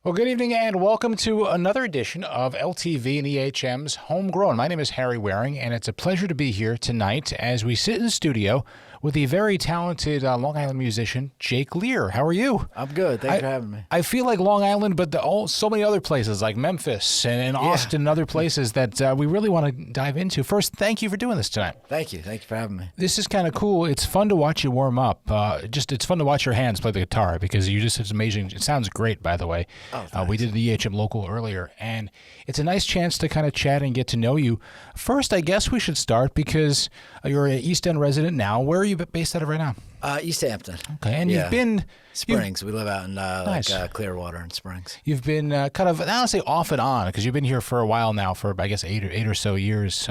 Well, good evening and welcome to another edition of LTV and EHM's Homegrown. My name is Harry Wareing, and it's a pleasure to be here tonight as we sit in the studio with the very talented Long Island musician, Jake Lear. How are you? I'm good. Thanks for having me. I feel like Long Island, but so many other places like Memphis and Austin and other places that we really want to dive into. First, thank you for doing this tonight. Thank you. Thank you for having me. This is kind of cool. It's fun to watch you warm up. It's fun to watch your hands play the guitar because it's amazing. It sounds great, by the way. Oh, we did the EHM local earlier, and it's a nice chance to kind of chat and get to know you. First, I guess we should start because you're an East End resident now. Where are you based out of right now? East Hampton. Okay, and you've been... Springs. We live out in Nice. Clearwater and Springs. You've been kind of, I don't say off and on, because you've been here for a while now, for I guess eight or so years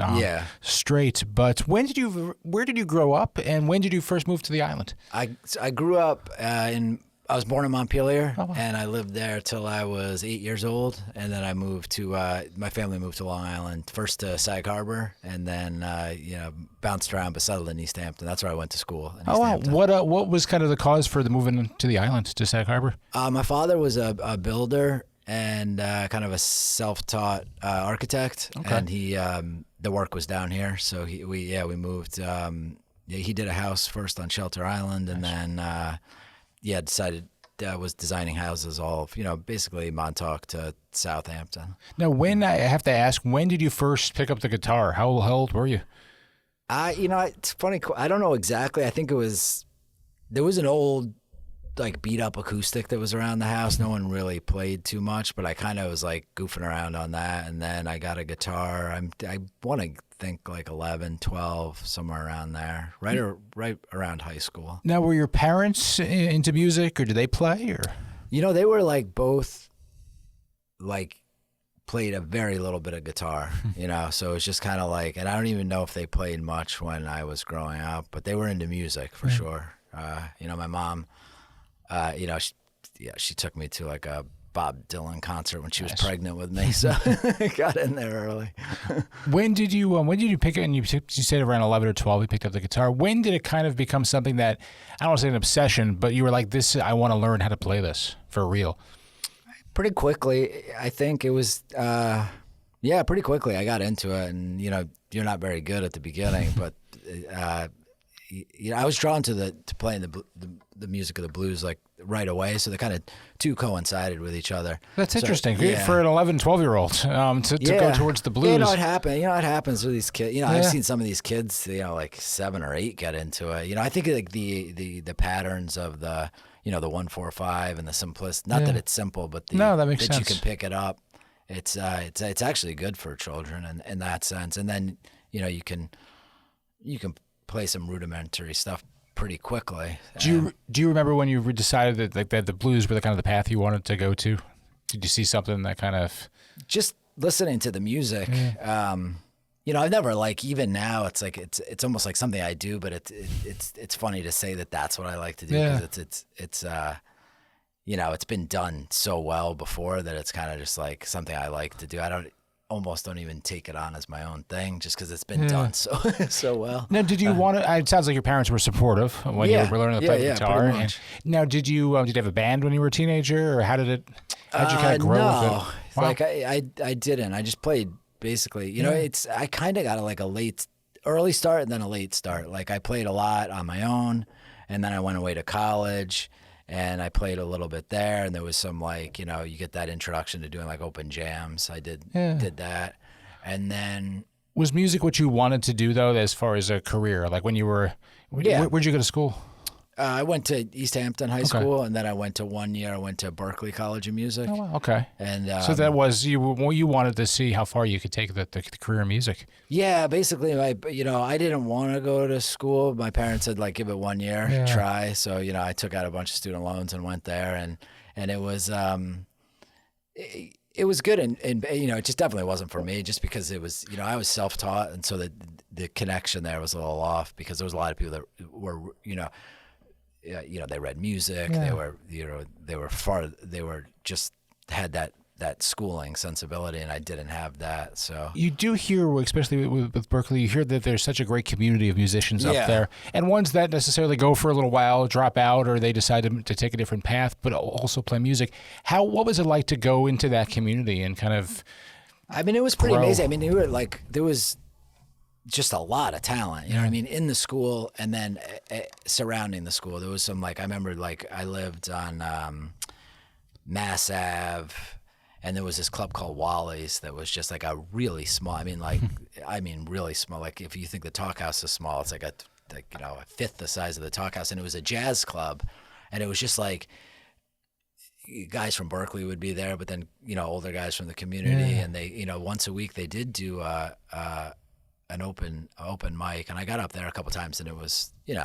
straight. But where did you grow up, and when did you first move to the island? I grew up I was born in Montpelier, Oh, wow. and I lived there till I was 8 years old, and then I moved to my family moved to Long Island, first to Sag Harbor, and then bounced around but settled in East Hampton. That's where I went to school. In East Hampton. What was kind of the cause for the moving to the island, to Sag Harbor? My father was a builder and kind of a self-taught architect, and he the work was down here, so we moved. He did a house first on Shelter Island, and then decided was designing houses all basically Montauk to Southampton. Now, I have to ask, when did you first pick up the guitar? How old were you? It's funny. I don't know exactly. I think there was an old beat up acoustic that was around the house. No one really played too much, but I kind of was goofing around on that. And then I got a guitar. I want to think 11, 12, somewhere around there, right around high school. Now, were your parents into music, or did they play? Or they were both played a very little bit of guitar, so it was just kind of and I don't even know if they played much when I was growing up, but they were into music for sure. My mom, she took me to a Bob Dylan concert when she was pregnant with me, so I got in there early. When did you pick it? And you said around 11 or 12 you picked up the guitar. When did it kind of become something that, I don't want to say an obsession, but you were like, this, I want to learn how to play this for real? Pretty quickly. I think it was, pretty quickly I got into it, and you're not very good at the beginning, but I was drawn to playing the music of the blues right away, so they kind of two coincided with each other. That's interesting for an 11, 12-year-old to go towards the blues. It happened. It happens with these kids. I've seen some of these kids, 7 or 8 get into it. I think the patterns of the 1-4-5 and the simplicity. Not that it's simple, but that makes sense. You can pick it up. It's actually good for children in that sense. And then you can play some rudimentary stuff pretty quickly. Do you remember when you decided that the blues were the kind of the path you wanted to go to? Did you see something that kind of just listening to the music? Yeah. I've never even now it's it's almost like something I do, but it's funny to say that's what I like to do because it's been done so well before that it's kind of just something I like to do. I almost don't even take it on as my own thing just because it's been done so well. Now, did you want to? It sounds like your parents were supportive when you were learning to play the guitar. Pretty much. Now, did you have a band when you were a teenager, or how did you kind of grow with it? No, I didn't. I just played basically. I kind of got a early start and then a late start. I played a lot on my own, and then I went away to college. And I played a little bit there, and there was some you get that introduction to doing open jams. I did that, and then was music what you wanted to do though, as far as a career? When you were, where'd you go to school? I went to East Hampton High School, and then I went to 1 year. I went to Berkeley College of Music. Oh, wow. Okay. And so that was you wanted to see how far you could take the career in music. Yeah, basically, I didn't want to go to school. My parents said give it 1 year, try. So I took out a bunch of student loans and went there, and it was it was good, and it just definitely wasn't for me, just because it was I was self-taught, and so the connection there was a little off because there was a lot of people that were they read music. They were they were just had that that schooling sensibility, and I didn't have that. So You do hear, especially with Berkeley, you hear that there's such a great community of musicians up there, and ones that necessarily go for a little while, drop out, or they decide to take a different path, but also play music. What was it like to go into that community and kind of? I mean, it was pretty grow? amazing. I mean, there was just a lot of talent, you know what I mean, in the school, and then surrounding the school. There was some, like, I remember, like, I lived on Mass Ave, and there was this club called Wally's that was just like a really small, really small. Like, if you think the Talk House is small, it's like a fifth the size of the Talk House. And it was a jazz club, and it was just like guys from Berkeley would be there, but then, older guys from the community. And they, once a week they did do an open mic, and I got up there a couple times, and it was, it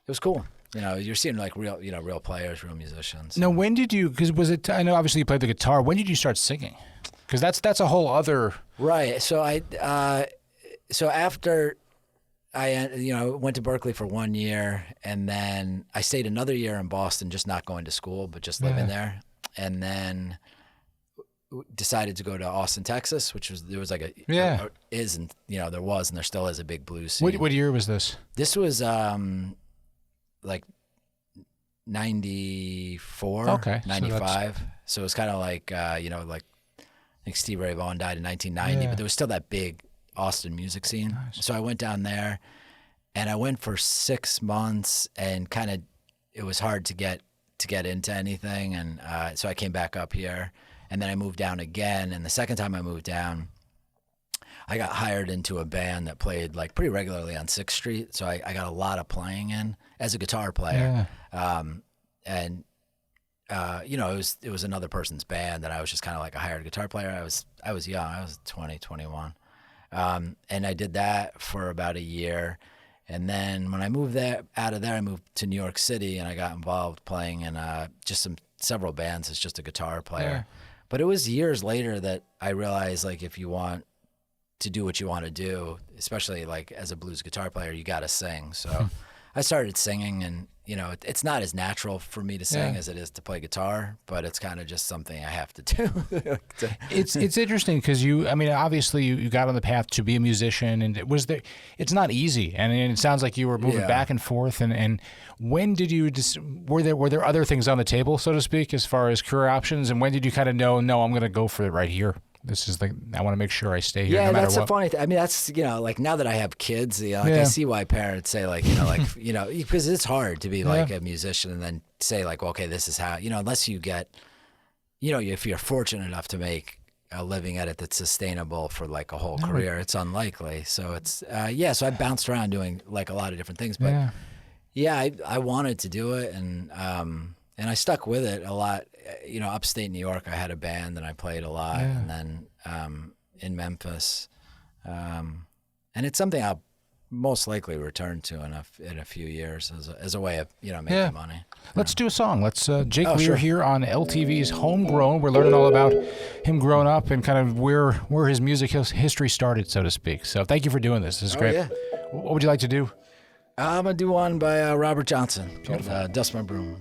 was cool. You're seeing like real players, real musicians. Now, when did you? Because I know obviously you played the guitar. When did you start singing? Because that's a whole other. Right. So after I went to Berkeley for 1 year, and then I stayed another year in Boston, just not going to school, but just living there, and then decided to go to Austin, Texas, there was and there still is a big blues scene. What year was this? This was like 94, okay, 95. So it was kind of like, I think Steve Ray Vaughan died in 1990, but there was still that big Austin music scene. Nice. So I went down there, and I went for 6 months, and kind of, it was hard to get into anything. And so I came back up here, and then I moved down again. And the second time I moved down, I got hired into a band that played like pretty regularly on 6th Street. So I got a lot of playing in as a guitar player. It was another person's band, and I was just kind of like a hired guitar player. I was young. I was 20, 21. And I did that for about a year. And then when I moved out of there, I moved to New York City, and I got involved playing in several bands as just a guitar player. But it was years later that I realized, like, if you want to do what you want to do, especially like as a blues guitar player, you got to sing. So I started singing, and it's not as natural for me to sing as it is to play guitar, but it's kind of just something I have to do. It's interesting because obviously you got on the path to be a musician, and it's not easy, and it sounds like you were moving back and forth. And when did you were there other things on the table, so to speak, as far as career options? And when did you kind of know, no, I'm going to go for it right here? This is I want to make sure I stay here. Yeah, no matter that's what. a funny thing. I mean, that's, like, now that I have kids, I see why parents say, like, because it's hard to be like a musician and then say, like, well, okay, this is how, unless you get, if you're fortunate enough to make a living at it that's sustainable for like a whole career, it's unlikely. So it's, so I bounced around doing like a lot of different things, but I wanted to do it, and I stuck with it a lot. Upstate New York, I had a band and I played a lot, and then in Memphis, and it's something I'll most likely return to in a few years as a way of making money. Let's do a song. Let's Jake Lear here on LTV's Homegrown. We're learning all about him growing up and kind of where his music history started, so to speak. So thank you for doing this. This is great. Yeah. What would you like to do? I'm gonna do one by Robert Johnson called "Dust My Broom."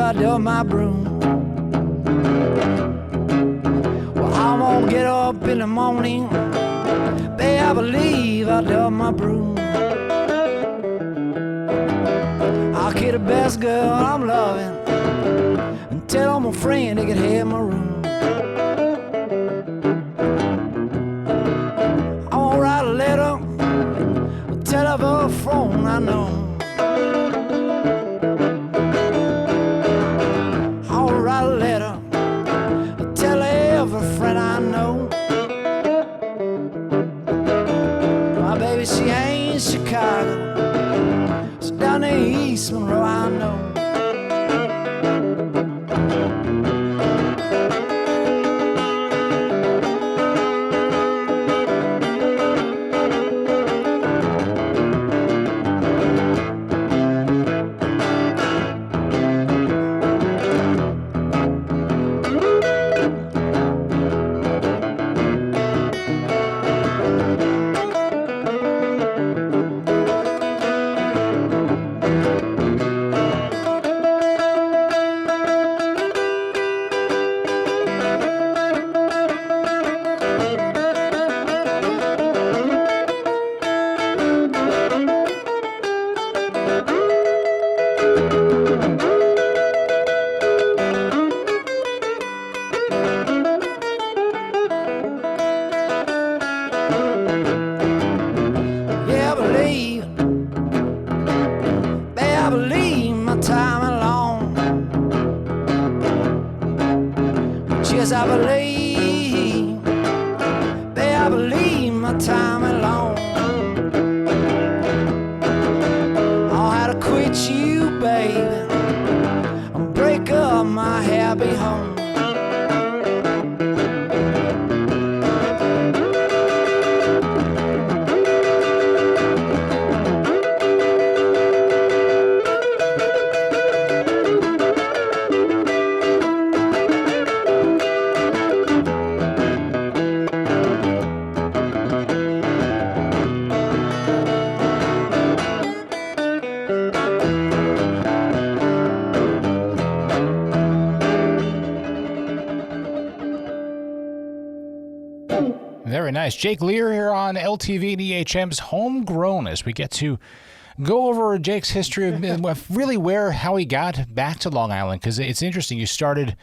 I dust my broom. Well, I won't get up in the morning. Babe, I believe I dust my broom. I'll get the best girl I'm loving and tell my friend they can have my room. I won't write a letter, tell her telephone, I know. I'll write a letter, I'll tell every friend I know. My baby, she ain't Chicago, she's down in East Monroe, I know. Yes, I believe, babe, I believe my time alone. I'll have to quit you, baby, and break up my happy home. Very nice. Jake Lear here on LTV and EHM's Homegrown as we get to go over Jake's history of really how he got back to Long Island, because it's interesting. You started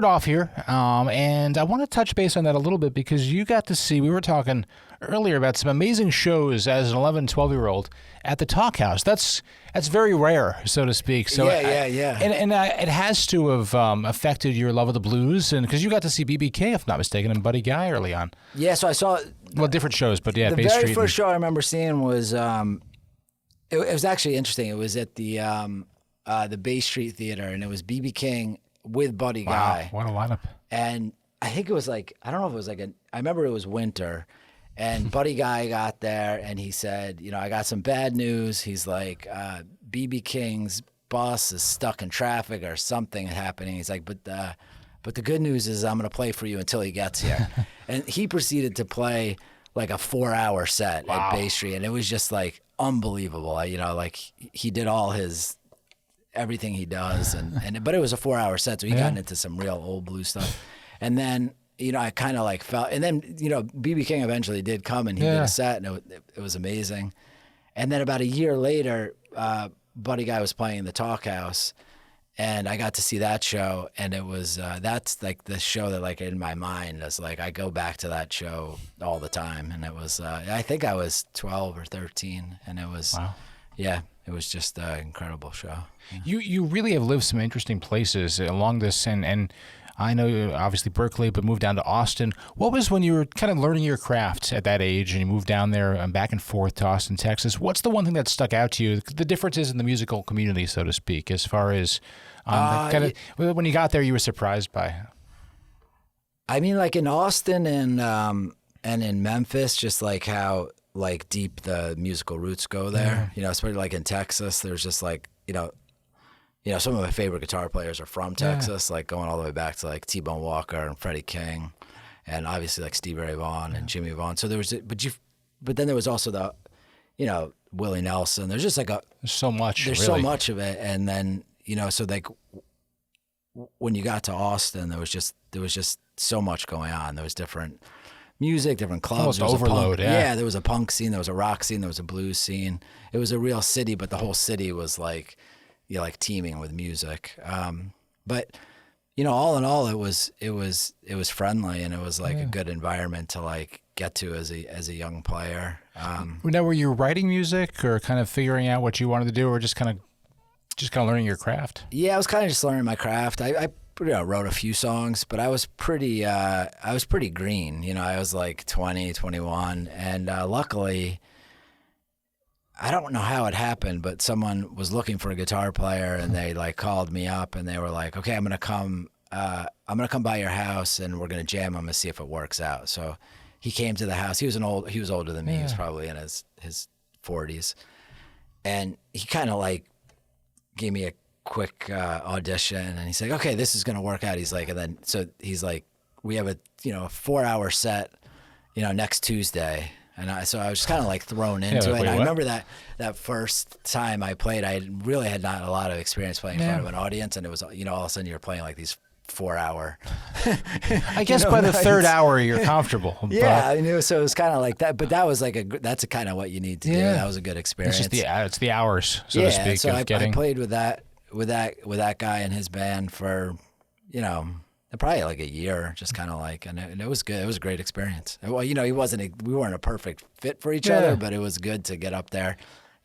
off here, and I want to touch base on that a little bit because you got to see, we were talking earlier about some amazing shows as an 11, 12-year-old at the Talk House. That's very rare, so to speak. So yeah. And it has to have affected your love of the blues, and because you got to see BBK, if not mistaken, and Buddy Guy early on. Yeah, so I saw... Well, different shows, but yeah, the Bay very Street. first show I remember seeing was... it was actually interesting. It was at the Bay Street Theater, and it was B.B. King with Buddy Guy. Wow, what a lineup. And I think it was like, I don't know if it was like I remember it was winter, and Buddy Guy got there, and he said, I got some bad news. He's like, B.B. King's bus is stuck in traffic or something happening. He's like, but the good news is I'm going to play for you until he gets here. And he proceeded to play like a 4-hour set at Bay Street, and it was just like unbelievable. Like he did all everything he does, but it was a 4-hour set, so he got into some real old blues stuff. And then I kind of like felt, and then B.B. King eventually did come, and he did a set, and it was amazing. And then about a year later, Buddy Guy was playing in the Talk House, and I got to see that show, and it was that's like the show that like in my mind is like I go back to that show all the time. And it was I think I was 12 or 13, and it was it was just an incredible show. You really have lived some interesting places along this, and I know you obviously Berkeley, but moved down to Austin. What was when you were kind of learning your craft at that age and you moved down there and back and forth to Austin, Texas? What's the one thing that stuck out to you? The differences in the musical community, so to speak, as far as when you got there, you were surprised by? I mean, like in Austin and in Memphis, just like how like deep the musical roots go there. Especially like in Texas, there's just like some of my favorite guitar players are from Texas, like going all the way back to like T-Bone Walker and Freddie King, and obviously like Stevie Ray Vaughan and Jimmy Vaughan. So there was, but then there was also the, Willie Nelson. There's just like there's so much. There's so much of it, and then so like when you got to Austin, there was just so much going on. There was different music, different clubs. Almost overload. There was a punk scene, there was a rock scene, there was a blues scene. It was a real city, but the whole city was like. Like teeming with music. But, all in all, it was friendly, and it was like a good environment to like get to as a young player. Now, were you writing music or kind of figuring out what you wanted to do, or just kind of learning your craft? Yeah, I was kind of just learning my craft. I wrote a few songs, but I was pretty green. I was like 20, 21, and luckily, I don't know how it happened, but someone was looking for a guitar player, and they like called me up, and they were like, "Okay, I'm gonna come by your house, and we're gonna jam. I'm gonna see if it works out." So he came to the house. He was older than me. He was probably in his 40s, and he kind of like gave me a quick audition, and he's like, "Okay, this is gonna work out." He's like, and then so he's like, "We have a 4-hour set, next Tuesday." And so I was just kind of like thrown into it. And I remember that first time I played, I really had not a lot of experience playing in front of an audience, and it was all of a sudden you're playing like these 4-hour. I guess by the third hour you're comfortable. Yeah, I knew. So it was kind of like that, but that was like that's kind of what you need to do. That was a good experience. It's the hours, so to speak. So I played with that guy and his band for probably like a year, just kind of like, and it was good. It was a great experience. Well, we weren't a perfect fit for each other, but it was good to get up there,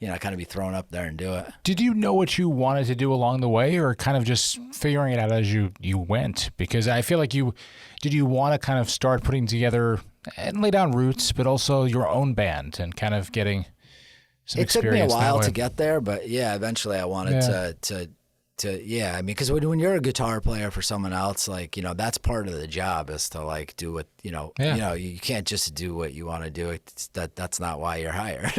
kind of be thrown up there and do it. Did you know what you wanted to do along the way, or kind of just figuring it out as you went? Because I feel like did you want to kind of start putting together and lay down roots, but also your own band and kind of getting some experience? It took me a while to get there, but yeah, eventually I wanted to because when you're a guitar player for someone else, like, that's part of the job is to like do what, you can't just do what you want to do. That's not why you're hired,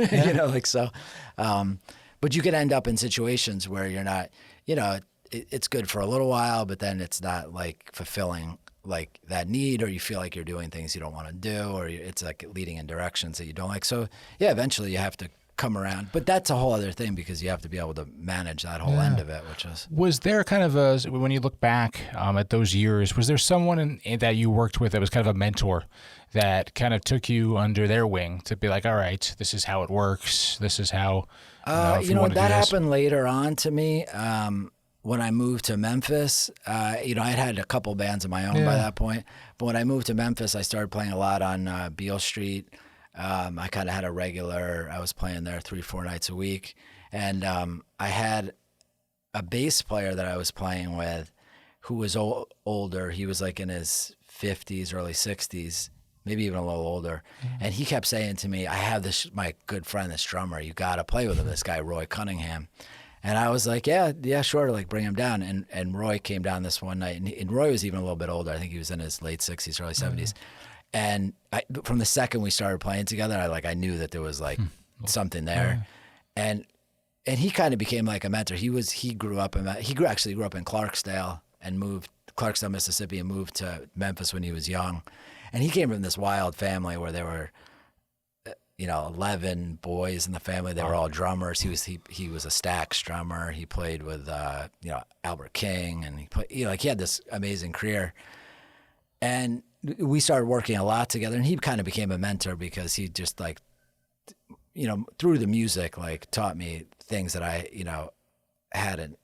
but you can end up in situations where you're not, it's good for a little while, but then it's not like fulfilling like that need, or you feel like you're doing things you don't want to do, or it's like leading in directions that you don't like. So yeah, eventually you have to come around, but that's a whole other thing because you have to be able to manage that whole end of it, which is. Was there kind of when you look back at those years, was there someone that you worked with that was kind of a mentor that kind of took you under their wing to be like, all right, this is how it works, this is how that happened later on to me when I moved to Memphis. I had a couple bands of my own by that point, but when I moved to Memphis, I started playing a lot on Beale Street. I kind of had I was playing there 3-4 nights a week. And I had a bass player that I was playing with who was older. He was like in his 50s, early 60s, maybe even a little older. And he kept saying to me, I have my good friend, this drummer, you got to play with him, this guy, Roy Cunningham. And I was like, yeah, sure, like bring him down. And Roy came down this one night, and Roy was even a little bit older. I think he was in his late 60s, early 70s. And from the second we started playing together, I knew that there was like something there, and he kind of became like a mentor. He actually grew up in Clarksdale, Mississippi, and moved to Memphis when he was young, and he came from this wild family where there were 11 boys in the family. They were all drummers. He was a Stax drummer. He played with Albert King, and he had this amazing career, and we started working a lot together, and he kind of became a mentor because he just through the music, taught me things that I, hadn't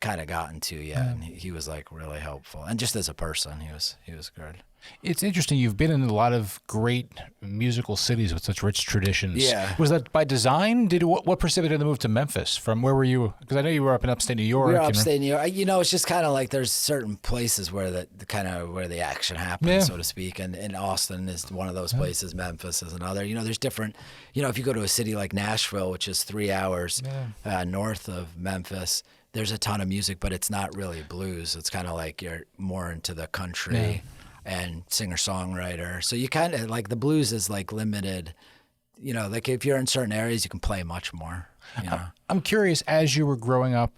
kind of gotten to yet. And he was like really helpful. And just as a person, he was good. It's interesting. You've been in a lot of great musical cities with such rich traditions. Yeah. Was that by design? What precipitated the move to Memphis? From where were you? Because I know you were up in upstate New York. We were upstate New York. It's just kind of like there's certain places where where the action happens, so to speak. And Austin is one of those places. Memphis is another. There's different. If you go to a city like Nashville, which is 3 hours north of Memphis, there's a ton of music, but it's not really blues. It's kind of like you're more into the country and singer-songwriter. So you kind of like the blues is like limited, like if you're in certain areas, you can play much more. I'm curious, as you were growing up,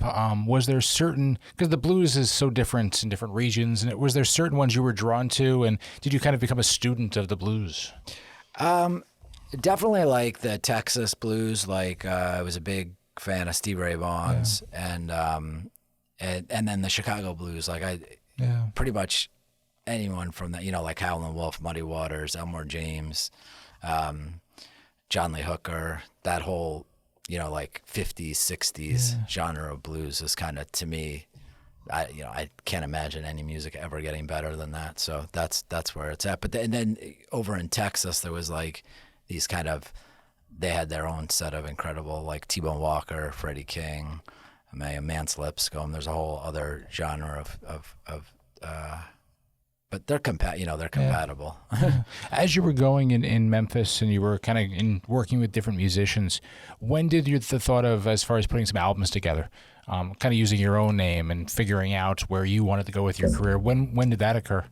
was there because the blues is so different in different regions, and was there certain ones you were drawn to, and did you kind of become a student of the blues? Definitely like the Texas blues. I was a big fan of Stevie Ray Vaughan's and then the Chicago blues. Pretty much anyone from that, like Howlin' Wolf, Muddy Waters, Elmore James, John Lee Hooker, that whole, 50s, 60s genre of blues is kind of, to me, I can't imagine any music ever getting better than that. So that's where it's at. But then over in Texas, there was like these they had their own set of incredible, like T-Bone Walker, Freddie King, Mance Lipscomb. There's a whole other genre but they're compatible. As you were going in Memphis and you were kind of working with different musicians, when did the thought of, as far as putting some albums together, kind of using your own name and figuring out where you wanted to go with your career, when did that occur?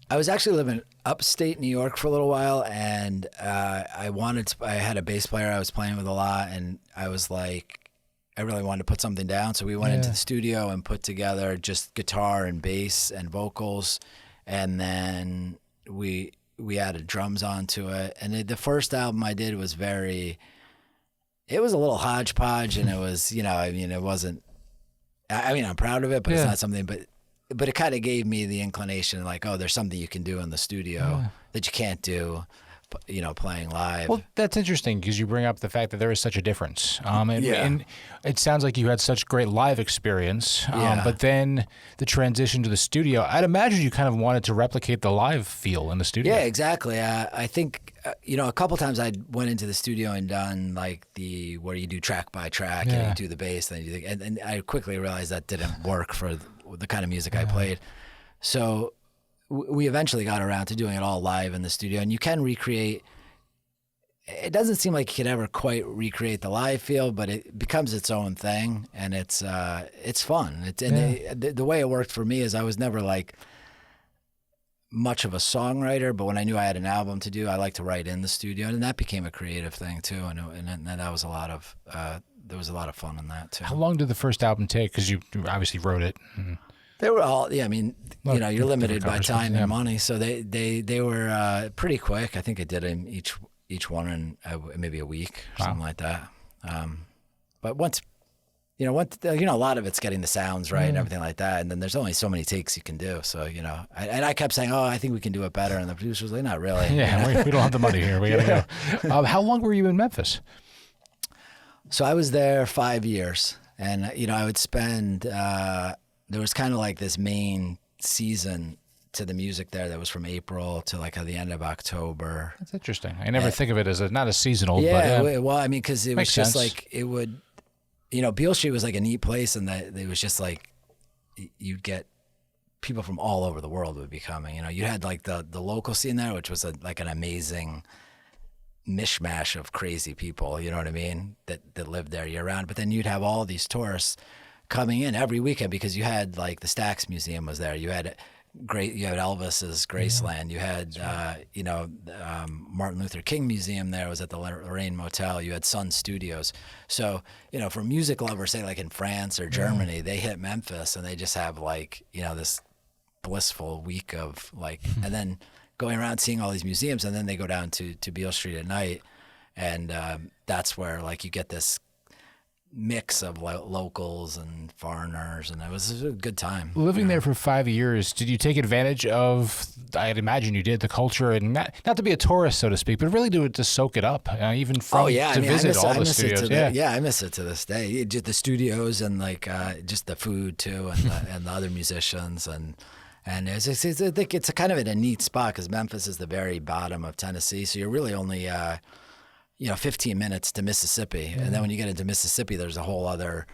I was actually living upstate New York for a little while, and I had a bass player I was playing with a lot, and I was like, I really wanted to put something down. So we went into the studio and put together just guitar and bass and vocals. And then we added drums onto it. And the first album I did was it was a little hodgepodge, and it was, it wasn't, I'm proud of it, but it's not something, but it kind of gave me the inclination, like, oh, there's something you can do in the studio that you can't do, playing live. Well, that's interesting because you bring up the fact that there is such a difference. And it sounds like you had such great live experience, but then the transition to the studio, I'd imagine you kind of wanted to replicate the live feel in the studio. Yeah, exactly. I think, a couple times I went into the studio and done like where you do track by track and you do the bass, then you do and I quickly realized that didn't work for the kind of music I played. So we eventually got around to doing it all live in the studio, and you can recreate. It doesn't seem like you could ever quite recreate the live feel, but it becomes its own thing, and it's fun. The way it worked for me is I was never like much of a songwriter, but when I knew I had an album to do, I like to write in the studio, and that became a creative thing too, and that was a lot of there was a lot of fun in that too. How long did the first album take? Because you obviously wrote it. They were all, you're limited by time and money, so they were pretty quick. I think I did them each one in maybe a week or something like that. But once, a lot of it's getting the sounds right and everything like that, and then there's only so many takes you can do. So, I kept saying, oh, I think we can do it better, and the producer was like, not really. Yeah, we don't have the money here. We gotta go. How long were you in Memphis? So I was there 5 years, and I would spend. There was kind of like this main season to the music there that was from April to like the end of October. That's interesting. I never think of it as not a seasonal. Yeah, but, well, because it was just like it would, Beale Street was like a neat place, and that it was just like you'd get people from all over the world would be coming. You had like the local scene there, which was like an amazing mishmash of crazy people. You know what I mean? That lived there year round. But then you'd have all these tourists coming in every weekend because you had like the Stax Museum was there. You had Elvis's Graceland. You had Martin Luther King Museum there was at the Lorraine Motel. You had Sun Studios. So for music lovers, say like in France or Germany, they hit Memphis and they just have like this blissful week of like, and then going around seeing all these museums, and then they go down to Beale Street at night, and that's where like you get this mix of locals and foreigners, and it was a good time. Living there for 5 years, did you take advantage of, I'd imagine you did, the culture, and not to be a tourist, so to speak, but really to soak it up, even from visit all the studios. I miss it to this day. Just the studios and like just the food too, and the other musicians, and I think it's a kind of a neat spot because Memphis is the very bottom of Tennessee, so you're really only 15 minutes to Mississippi. And then when you get into Mississippi, there's a whole other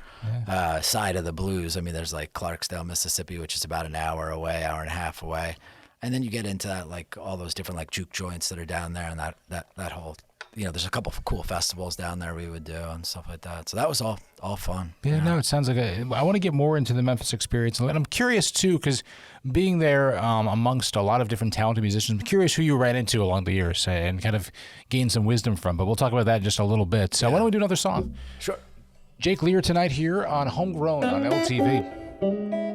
side of the blues. I mean, there's like Clarksdale, Mississippi, which is about an hour away, hour and a half away. And then you get into that, like all those different like juke joints that are down there, and that whole, there's a couple of cool festivals down there we would do and stuff like that. So that was all fun. Yeah, no, it sounds like I want to get more into the Memphis experience. And I'm curious too, because being there amongst a lot of different talented musicians, I'm curious who you ran into along the years and kind of gain some wisdom from. But we'll talk about that in just a little bit. So why don't we do another song? Sure. Jake Lear tonight here on Homegrown on LTV.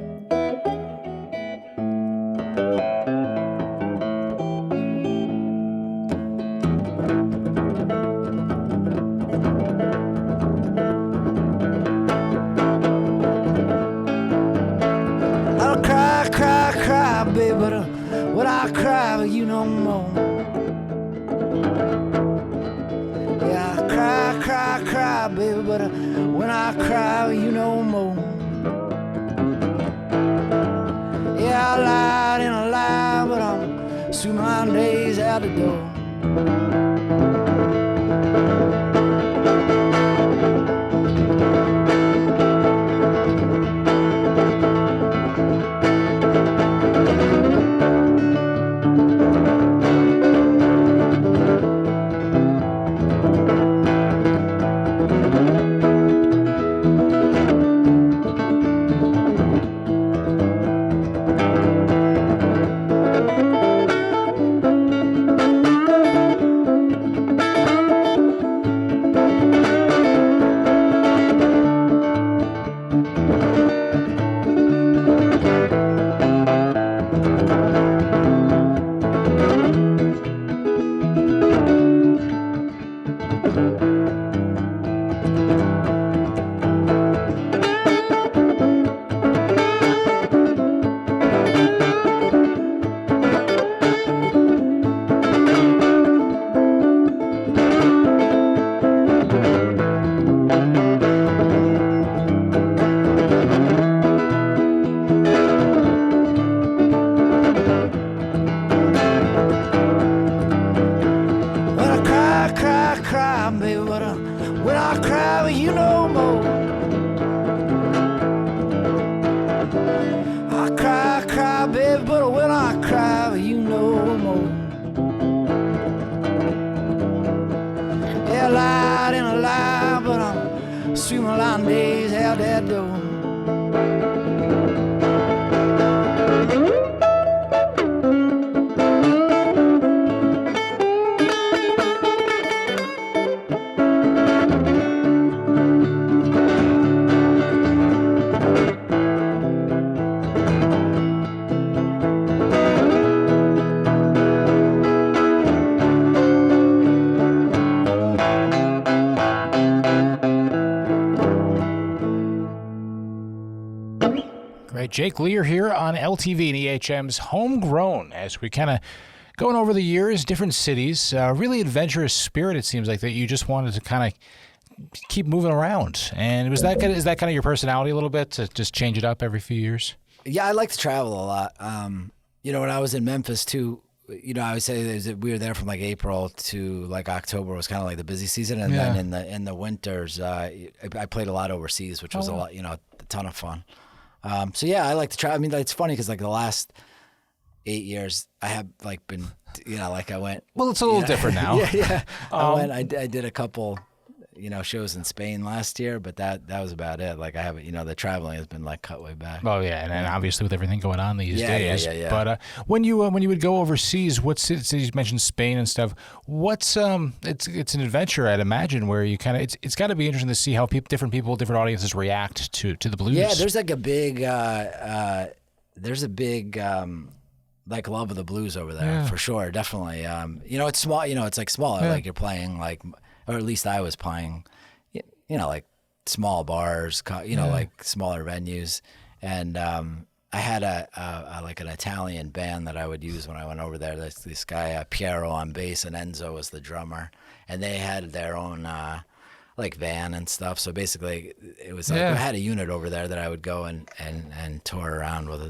Baby, but when I cry, you no more. Yeah, I cry, baby, but when I cry, you no more. I lied and I lied, but I'm swimming my days out the door. Jake Lear here on LTV and EHM's Homegrown, as we kind of going over the years, different cities, really adventurous spirit, it seems like, that you just wanted to kind of keep moving around. And is that kind of your personality a little bit, to just change it up every few years? Yeah, I like to travel a lot. When I was in Memphis too, I would say that we were there from like April to like October was kind of like the busy season, and then in the winters, I played a lot overseas, which was a lot, a ton of fun. So yeah, I like to try. I mean, it's funny because like the last 8 years, I have like been, like I went. Well, it's a little different now. Yeah. I did a couple, shows in Spain last year, but that was about it. Like I haven't, the traveling has been like cut way back. Oh yeah, and obviously with everything going on these days. Yeah. But when you would go overseas, what cities, you mentioned Spain and stuff? What's it's an adventure, I'd imagine, where you kind of it's got to be interesting to see how different audiences react to the blues. Yeah, there's like a big like love of the blues over there for sure, definitely. It's small. It's like smaller. Like you're playing like. Or at least I was playing, like small bars, like smaller venues. And I had like an Italian band that I would use when I went over there. This guy, Piero on bass, and Enzo was the drummer. And they had their own like van and stuff. So basically, it was like I had a unit over there that I would go and tour around with.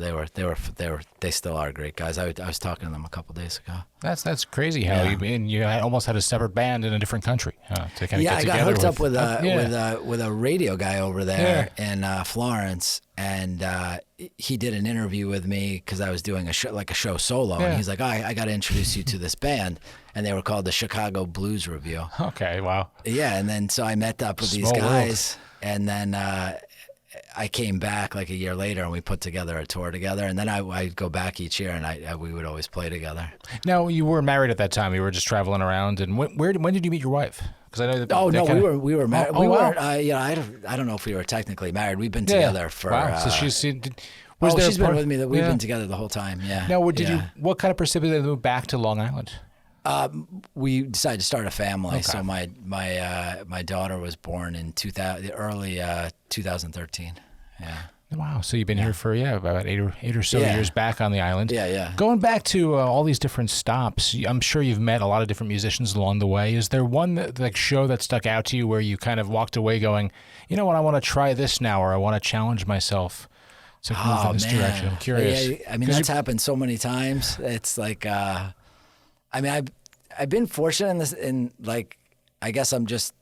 They still are great guys. I was talking to them a couple days ago. That's crazy how you almost had a separate band in a different country to kind of get together. I got hooked up with a radio guy over there in Florence, and he did an interview with me because I was doing a show solo, and he's like, I got to introduce you to this band, and they were called the Chicago Blues Review. Okay, wow. Yeah, and then so I met up with these guys, and then I came back like a year later, and we put together a tour together, and then I'd go back each year, and we would always play together. Now, you were married at that time. You were just traveling around, and when did you meet your wife? Because I know that we were married. We weren't. I don't know if we were technically married. We've been together for. Wow. So she's been with me. We've been together the whole time. Yeah. Now, what kind of precipitated the move back to Long Island? We decided to start a family. Okay. So my daughter was born in early 2013. Yeah. Wow. So you've been here for about eight or so years back on the island. Yeah. Going back to all these different stops, I'm sure you've met a lot of different musicians along the way. Is there one show that stuck out to you where you kind of walked away going, you know what, I want to try this now, or I want to challenge myself to move in this direction? I'm curious. Yeah, I mean, that's happened so many times. It's like, I mean, I've been fortunate in this, like, I guess I'm just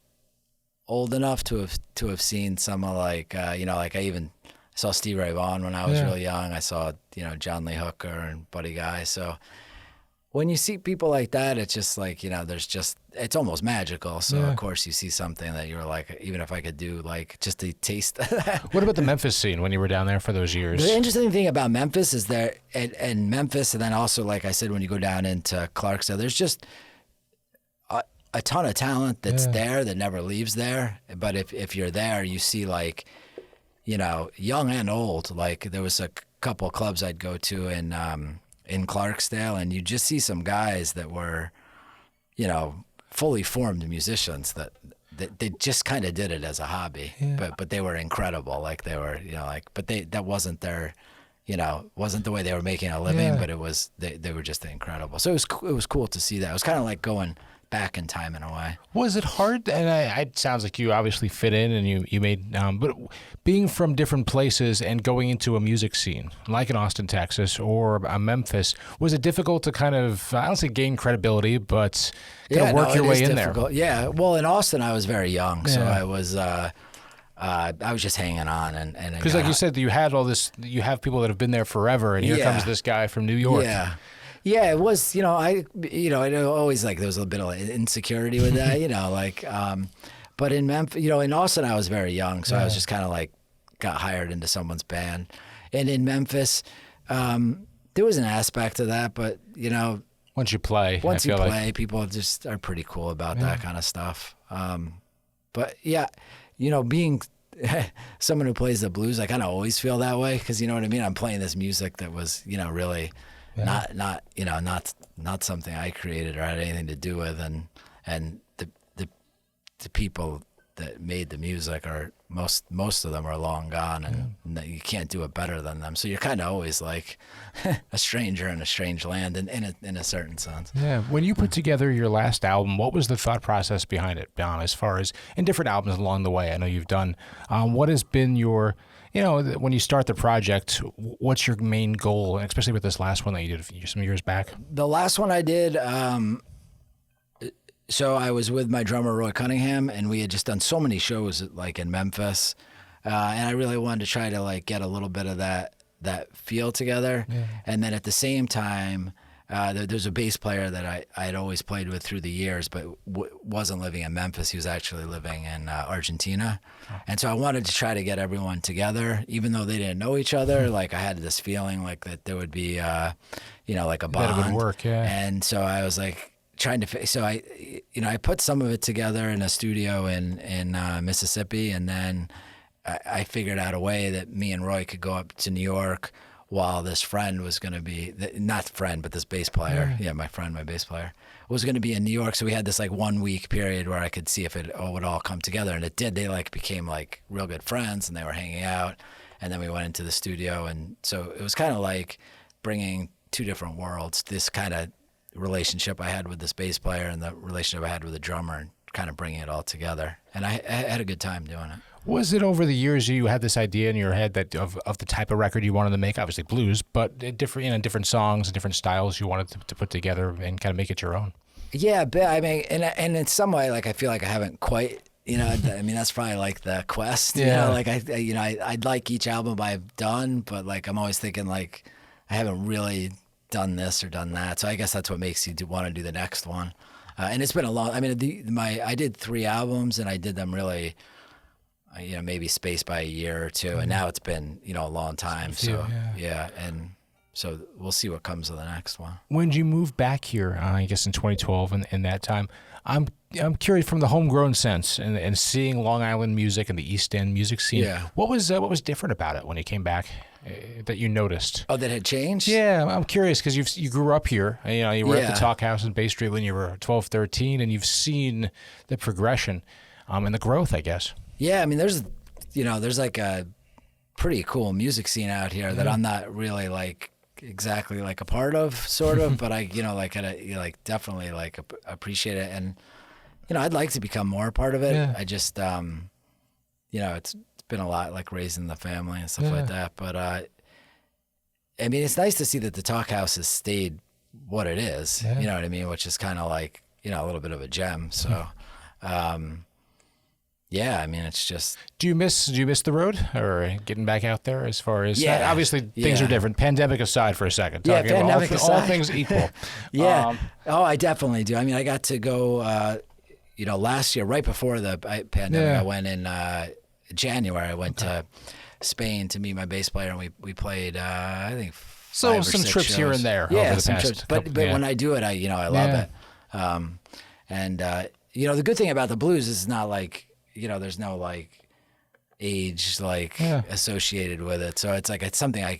old enough to have seen some of like, like I saw Stevie Ray Vaughan when I was really young. I saw, John Lee Hooker and Buddy Guy. So when you see people like that, it's just like, it's almost magical. So of course you see something that you're like, even if I could do like just a taste of that. What about the Memphis scene when you were down there for those years? The interesting thing about Memphis is there, and Memphis, and then also, like I said, when you go down into Clarksdale, there's just a ton of talent that's there that never leaves there. But if you're there, you see like, young and old. Like there was a couple of clubs I'd go to in Clarksdale, and you just see some guys that were, fully formed musicians that they just kind of did it as a hobby, but they were incredible. Like they were, but that wasn't their, wasn't the way they were making a living, but it was, they were just incredible. So it was cool to see that. It was kind of like going back in time in a way. Was it hard? And it sounds like you obviously fit in, and you made, but being from different places and going into a music scene like in Austin, Texas, or Memphis, was it difficult to kind of, I don't say gain credibility, but kind of work your way in there? Yeah. Well, in Austin, I was very young, so I was just hanging on, and because like you said, you had all this, you have people that have been there forever, and here comes this guy from New York. Yeah. Yeah, it was, I always like, there was a bit of insecurity with that, but in Memphis, in Austin, I was very young. So I was just kind of like, got hired into someone's band. And in Memphis, there was an aspect of that, but, once you play, people just are pretty cool about that kind of stuff. But yeah, being someone who plays the blues, I kind of always feel that way. Cause you know what I mean? I'm playing this music that was, really, not something I created or had anything to do with, and the people that made the music are most of them are long gone, and you can't do it better than them. So you're kind of always like a stranger in a strange land, in a certain sense. Yeah. When you put together your last album, what was the thought process behind it, as far as in different albums along the way? I know you've done. What has been your when you start the project, what's your main goal, especially with this last one that you did some years back? The last one I did, so I was with my drummer, Roy Cunningham, and we had just done so many shows like in Memphis, and I really wanted to try to like get a little bit of that feel together. Yeah. And then at the same time, there's a bass player that I had always played with through the years, but wasn't living in Memphis. He was actually living in Argentina. And so I wanted to try to get everyone together, even though they didn't know each other. Like I had this feeling like that there would be, like a bond. That it would work, yeah. And so I was like trying to, so I put some of it together in a studio in Mississippi, and then I figured out a way that me and Roy could go up to New York while this friend was going to be, not friend, but this bass player, my bass player, was going to be in New York. So we had this like 1 week period where I could see if it would all come together. And it did. They like became like real good friends, and they were hanging out. And then we went into the studio. And so it was kind of like bringing two different worlds, this kind of relationship I had with this bass player and the relationship I had with the drummer, and kind of bringing it all together. And I had a good time doing it. Was it over the years you had this idea in your head that of the type of record you wanted to make, obviously blues, but different songs and different styles you wanted to put together and kind of make it your own? Yeah, but I mean, and in some way, like I feel like I haven't quite, I mean, that's probably like the quest, like I'd like each album I've done, but like I'm always thinking like I haven't really done this or done that. So I guess that's what makes you want to do the next one. And it's been a long, I mean, I did 3 albums, and I did them really, maybe spaced by a year or two, and now it's been, a long time. So and so we'll see what comes of the next one. When did you move back here? I guess in 2012, and in that time, I'm curious from the homegrown sense and seeing Long Island music and the East End music scene. Yeah. What was different about it when you came back that you noticed? Oh, that had changed? Yeah, I'm curious because you grew up here. You were at the Talk House in Bay Street when you were 12, 13, and you've seen the progression and the growth, I guess. Yeah, I mean, there's like a pretty cool music scene out here that I'm not really like exactly like a part of, sort of, but I, definitely like appreciate it, and I'd like to become more a part of it. Yeah. I just, it's been a lot like raising the family and stuff like that. But I mean, it's nice to see that the Talk House has stayed what it is. You know what I mean? Which is kind of like, you know, a little bit of a gem. So, yeah, I mean, it's just. Do you miss the road or getting back out there? As far as obviously things yeah. are different. Pandemic aside for a second. Yeah, Talking pandemic about aside. all things equal. Yeah. Oh, I definitely do. I mean, I got to go. You know, last year, right before the pandemic, I went in January. I went to Spain to meet my bass player, and we played. I think. So 5 or some 6 trips shows. here and there. Yeah, over the some past trips. But couple, when I do it, I love it. And you know, the good thing about the blues is it's not like, you know, there's no like age associated with it. So it's like it's something I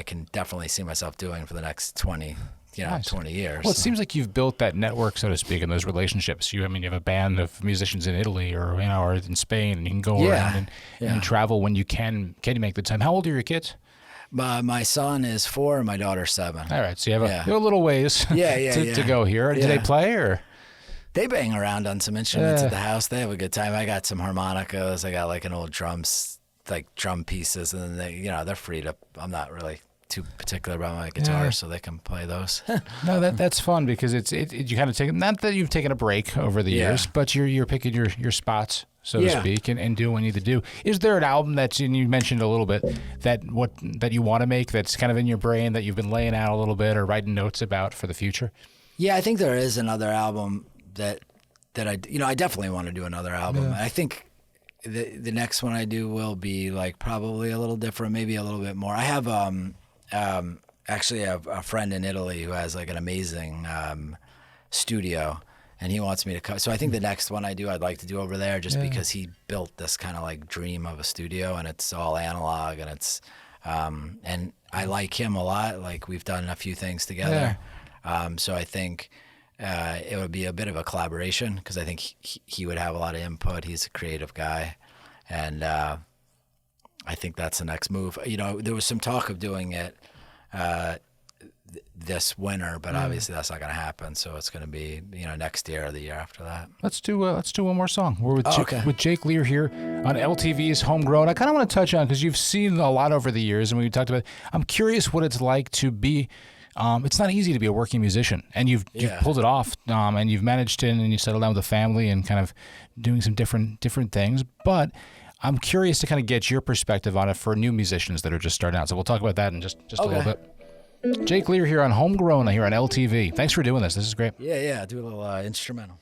can definitely see myself doing for the next 20 years. Well, it seems like you've built that network, so to speak, and those relationships. You have a band of musicians in Italy or in Spain, and you can go around and travel when you can. Can you make the time? How old are your kids? My son is 4 and my daughter's 7. All right, so you have a little ways to go here. Do they play or? They bang around on some instruments at the house. They have a good time. I got some harmonicas. I got like an old drum pieces, and then they're free to. I'm not really too particular about my guitar, so they can play those. No, that's fun because you kind of take, not that you've taken a break over the years, but you're picking your spots, so to speak, and doing what you need to do. Is there an album and you mentioned a little bit that you want to make that's kind of in your brain that you've been laying out a little bit or writing notes about for the future? Yeah, I think there is another album that I definitely want to do another album. Yeah. I think the next one I do will be like probably a little different, maybe a little bit more. I have actually I have a friend in Italy who has like an amazing studio, and he wants me to come. So I think the next one I do, I'd like to do over there, just because he built this kind of like dream of a studio, and it's all analog, and it's and I like him a lot. Like we've done a few things together, so I think. It would be a bit of a collaboration because I think he would have a lot of input. He's a creative guy, and I think that's the next move. You know, there was some talk of doing it this winter, but obviously that's not going to happen. So it's going to be next year or the year after that. Let's do one more song. We're with Jake Lear here on LTV's Homegrown. I kind of want to touch on because you've seen a lot over the years, and we talked about. I'm curious what it's like to be. It's not easy to be a working musician, and you've pulled it off, and you've managed to, and you settled down with a family and kind of doing some different things. But I'm curious to kind of get your perspective on it for new musicians that are just starting out. So we'll talk about that in just a little bit. Jake Lear here on Homegrown, here on LTV. Thanks for doing this. This is great. Yeah. Do a little instrumental.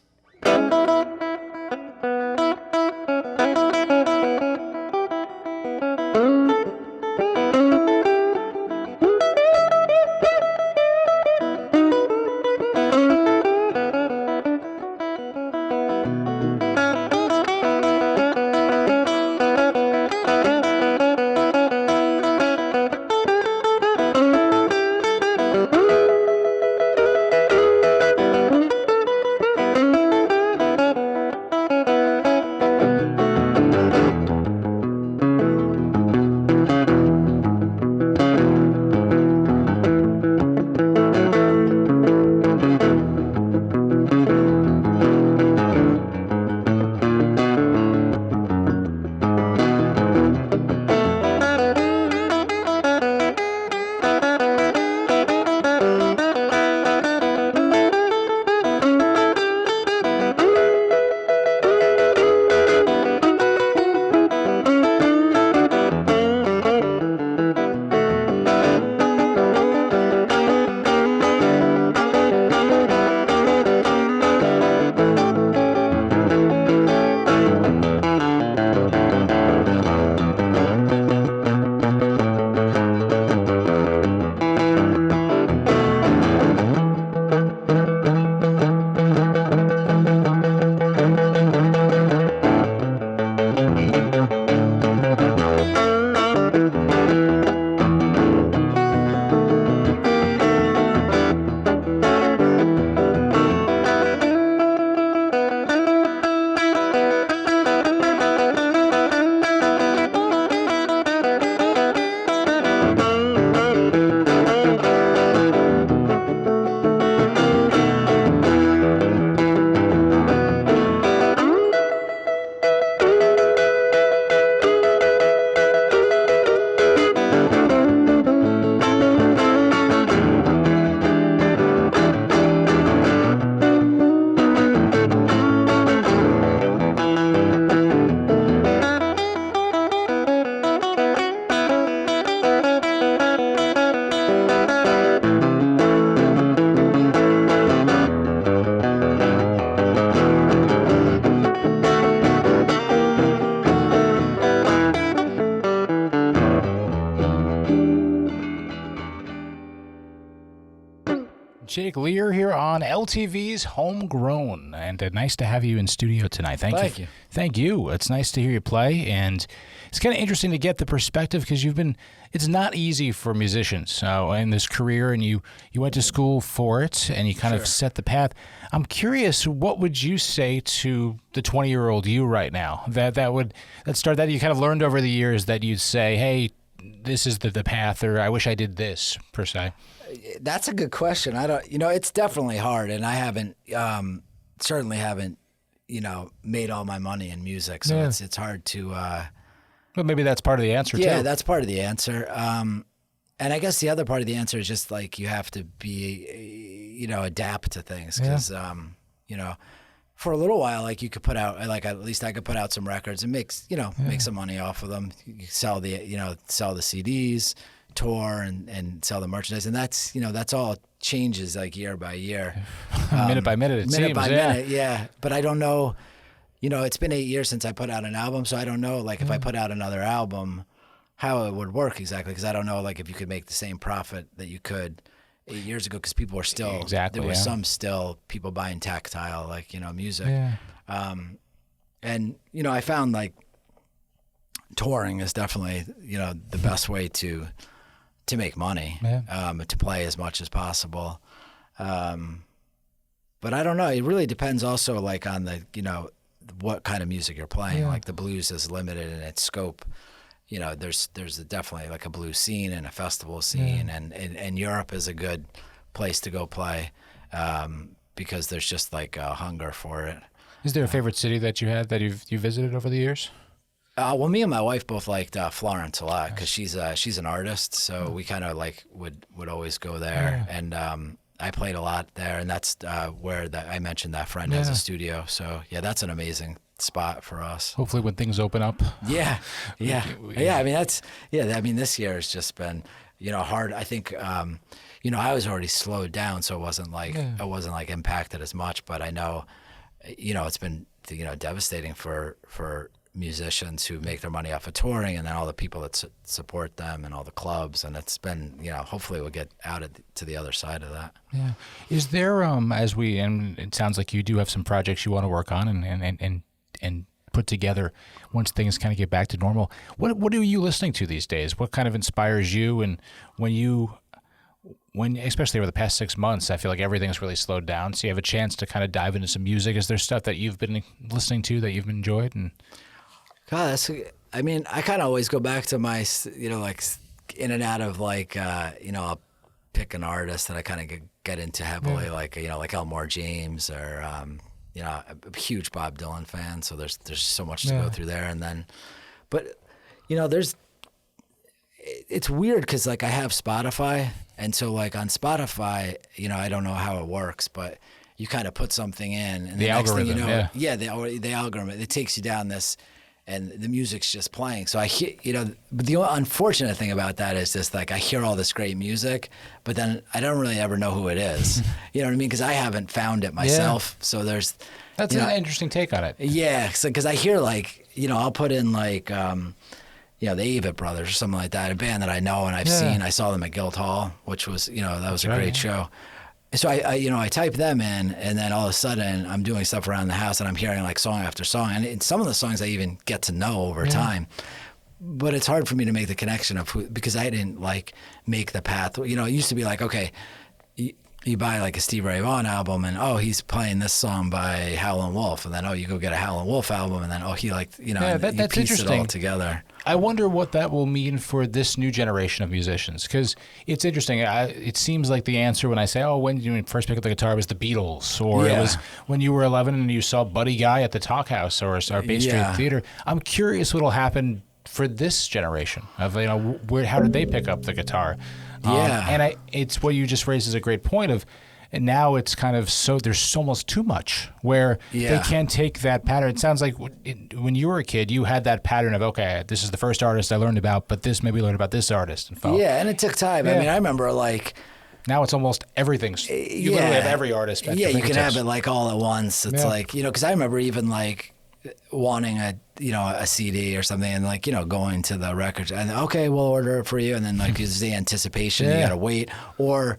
Jake Lear here on LTV's Homegrown, and nice to have you in studio tonight. Thank you. Thank you. It's nice to hear you play, and it's kind of interesting to get the perspective because it's not easy for musicians in this career, and you went to school for it, and you kind of set the path. I'm curious, what would you say to the 20-year-old you right now that you kind of learned over the years that you'd say, hey, this is the path, or I wish I did this, per se? That's a good question. It's definitely hard, and I haven't, certainly haven't, made all my money in music, so it's hard to. Well, maybe that's part of the answer too. Yeah, that's part of the answer. And I guess the other part of the answer is just like you have to be, adapt to things because, for a little while, like you could put out, like at least I could put out some records and make some money off of them. You sell the CDs, tour and sell the merchandise, and that's all changes like year by year, minute by minute. Minute by minute, yeah. But I don't know. It's been 8 years since I put out an album, so I don't know like if I put out another album, how it would work exactly, because I don't know like if you could make the same profit that you could 8 years ago, because people are still there was some still people buying tactile like music, and I found like touring is definitely the best way to make money, to play as much as possible, but I don't know. It really depends also like on the what kind of music you're playing. Like the blues is limited in its scope. There's definitely like a blues scene and a festival scene, and Europe is a good place to go play because there's just like a hunger for it. Is there a favorite city that you had that you visited over the years? Well, me and my wife both liked Florence a lot because she's an artist, so we kind of like would always go there, and I played a lot there, and that's where I mentioned that friend has a studio. So yeah, that's an amazing spot for us. Hopefully, when things open up. Yeah. I mean, this year has just been hard. I think I was already slowed down, so it wasn't like impacted as much. But I know it's been devastating for musicians who make their money off of touring, and then all the people that support them and all the clubs, and it's been hopefully we'll get out to the other side of that. Yeah. Is there and it sounds like you do have some projects you want to work on and put together once things kind of get back to normal. What are you listening to these days? What kind of inspires you? And when especially over the past 6 months, I feel like everything's really slowed down, so you have a chance to kind of dive into some music. Is there stuff that you've been listening to that you've enjoyed? And God, I kind of always go back to my, like in and out of like, I'll pick an artist that I kind of get into heavily, like, like Elmore James or, I'm a huge Bob Dylan fan. So there's so much to go through there. And then, but, it's weird because like I have Spotify. And so like on Spotify, I don't know how it works, but you kind of put something in and the algorithm, the algorithm, it takes you down this, and the music's just playing. So I hear, but the unfortunate thing about that is just like I hear all this great music, but then I don't really ever know who it is. You know what I mean? Because I haven't found it myself. So that's an interesting take on it. Yeah, because I hear like I'll put in like the Avett Brothers or something like that, a band that I know and I've seen. I saw them at Guildhall, which was that was a great show. So I type them in, and then all of a sudden I'm doing stuff around the house, and I'm hearing like song after song, and some of the songs I even get to know over time. But it's hard for me to make the connection of because I didn't like make the path. It used to be like, okay, you buy like a Steve Ray Vaughan album, and he's playing this song by Howlin' Wolf, and then you go get a Howlin' Wolf album, and then he that's you piece it all together. I wonder what that will mean for this new generation of musicians, because it's interesting. It seems like the answer when I say, when you first picked up the guitar was the Beatles, or it was when you were 11 and you saw Buddy Guy at the Talk House or Bay Street Theater. I'm curious what will happen for this generation of how did they pick up the guitar? And it's what you just raised as a great point of. And now it's kind of there's almost too much where they can't take that pattern. It sounds like when you were a kid, you had that pattern of, okay, this is the first artist I learned about, but maybe learned about this artist. And and it took time. I remember like... Now it's almost everything's... You literally have every artist at your you can have it like all at once. It's like, because I remember even like wanting a CD or something, and like, going to the records and okay, we'll order it for you. And then like there's the anticipation, you got to wait. Or...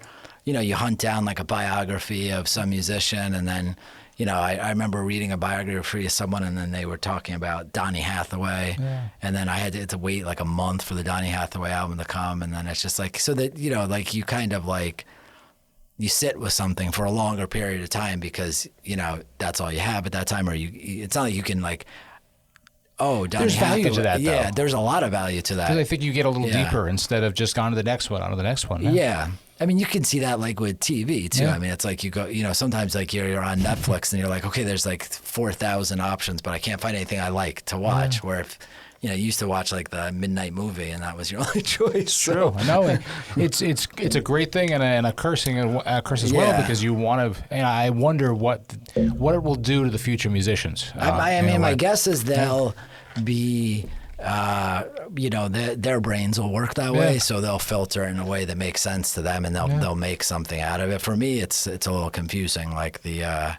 you hunt down like a biography of some musician, and then, I remember reading a biography of someone, and then they were talking about Donny Hathaway, and then I had to wait like a month for the Donny Hathaway album to come, and then it's just like, so that, like you kind of like, you sit with something for a longer period of time because, that's all you have at that time, or it's not like you can like, oh, Donny There's value Hathaway. to that, though. Yeah, there's a lot of value to that. Because I think you get a little deeper instead of just on to the next one, huh? Yeah. I mean, you can see that like with TV too. Yeah. I mean, it's like you go, sometimes like you're on Netflix and you're like, okay, there's like 4,000 options, but I can't find anything I like to watch. Where if, you used to watch like the midnight movie and that was your only choice. True. No, it's a great thing and a curse as well, because you want to. And I wonder what it will do to the future musicians. I mean, my guess is they'll be. Their brains will work that way, so they'll filter in a way that makes sense to them, and they'll make something out of it. For me, it's a little confusing. Like I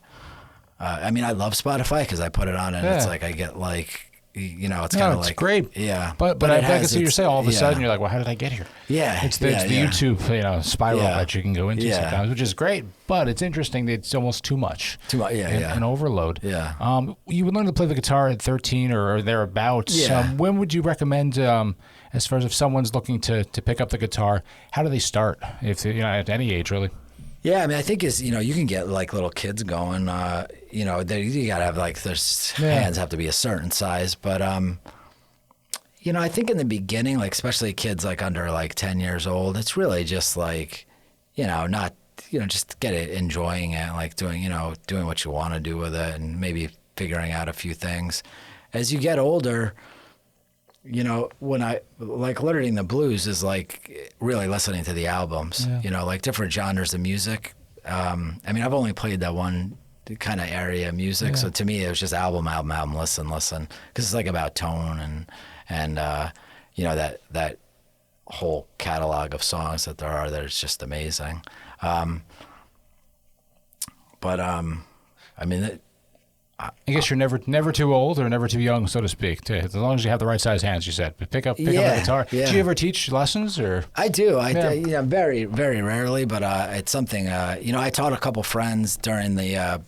mean, I love Spotify because I put it on, and it's like I get like. It's kind of like great. Yeah, but I can see you say all of a sudden you're like, well, how did I get here? Yeah, it's the YouTube spiral that you can go into sometimes, which is great. But it's interesting that it's almost too much. An overload. Yeah. You would learn to play the guitar at 13 or thereabouts. Yeah. When would you recommend, as far as if someone's looking to pick up the guitar, how do they start? If at any age, really. Yeah, I mean, I think you can get like little kids going. You gotta have like their hands have to be a certain size, but I think in the beginning, like especially kids like under like 10 years old, it's really just like, not just get it, enjoying it, like doing what you want to do with it, and maybe figuring out a few things. As you get older, when I like learning the blues is like really listening to the albums, like different genres of music. I mean, I've only played that one kind of area of music. So to me, it was just album, listen. Cause it's like about tone and that whole catalog of songs that there are, that it's just amazing. I mean, I guess you're never too old or never too young, so to speak. As long as you have the right size hands, you said. But pick up the guitar. Yeah. Do you ever teach lessons or? I do. Very, very rarely, but it's something. I taught a couple friends during the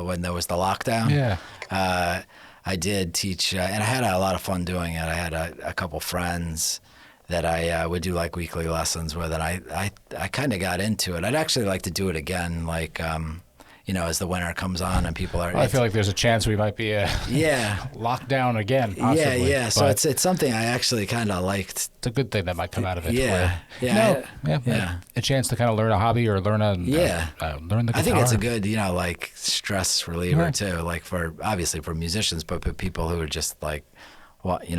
when there was the lockdown. Yeah. I did teach, and I had a lot of fun doing it. I had a couple friends that I would do like weekly lessons with, and I kind of got into it. I'd actually like to do it again, like. As the winter comes on and people are... Well, I feel like there's a chance we might be locked down again, possibly. Yeah. So it's something I actually kind of liked. It's a good thing that might come out of it. Yeah. A chance to kind of learn a hobby or learn learn the guitar. I think it's a good, like stress reliever too, like obviously for musicians, but for people who are just like, want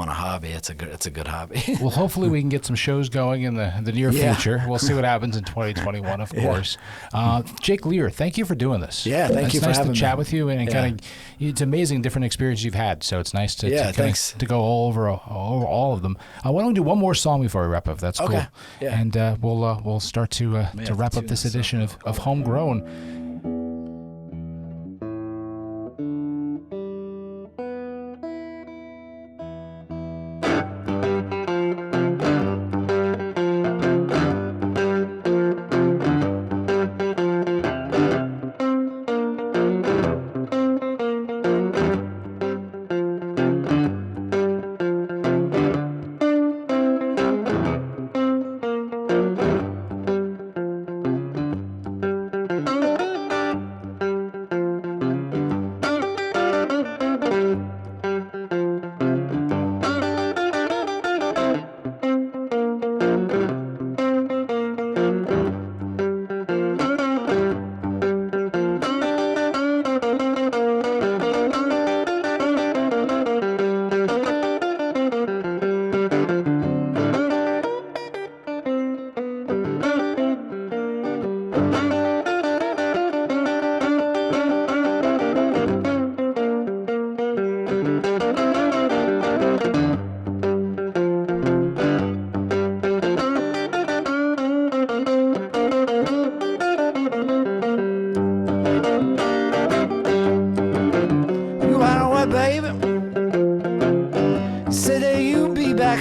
a hobby. It's a good hobby. Well, hopefully we can get some shows going in the near future. We'll see what happens in 2021, of course. Jake Lear, thank you for doing this. Yeah, thank you for having me. It's nice to chat with you, and kind of, it's amazing different experiences you've had. So it's nice to go over all of them. Why don't we do one more song before we wrap up? That's cool. Okay. Yeah. And we'll start to wrap up this edition of Homegrown.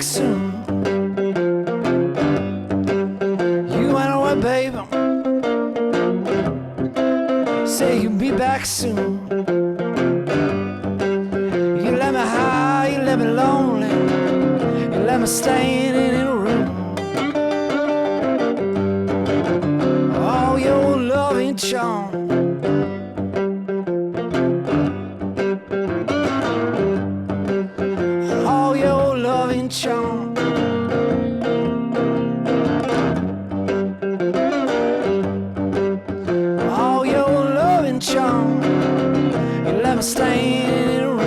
Soon. You wanna what, baby? let me lonely. You let me stand in a room. Oh, your loving charm. Oh, your loving charm. Oh, your loving charm. You let me stand in a room.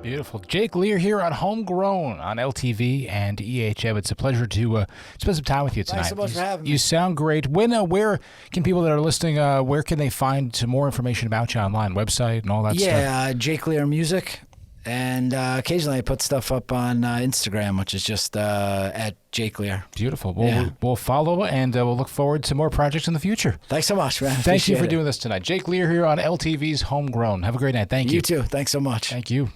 Beautiful. Jake Lear here on Homegrown on LTV and EHM. It's a pleasure to spend some time with you tonight. Thanks so much for having me. You sound great. Where can people that are listening, where can they find some more information about you online, website and all that stuff? Yeah, Jake Lear Music. And occasionally I put stuff up on Instagram, which is just at Jake Lear. Beautiful. Yeah. We'll follow and we'll look forward to more projects in the future. Thanks so much, man. Thank you for Appreciate it. doing this tonight. Jake Lear here on LTV's Homegrown. Have a great night. Thank you. You too. Thanks so much. Thank you.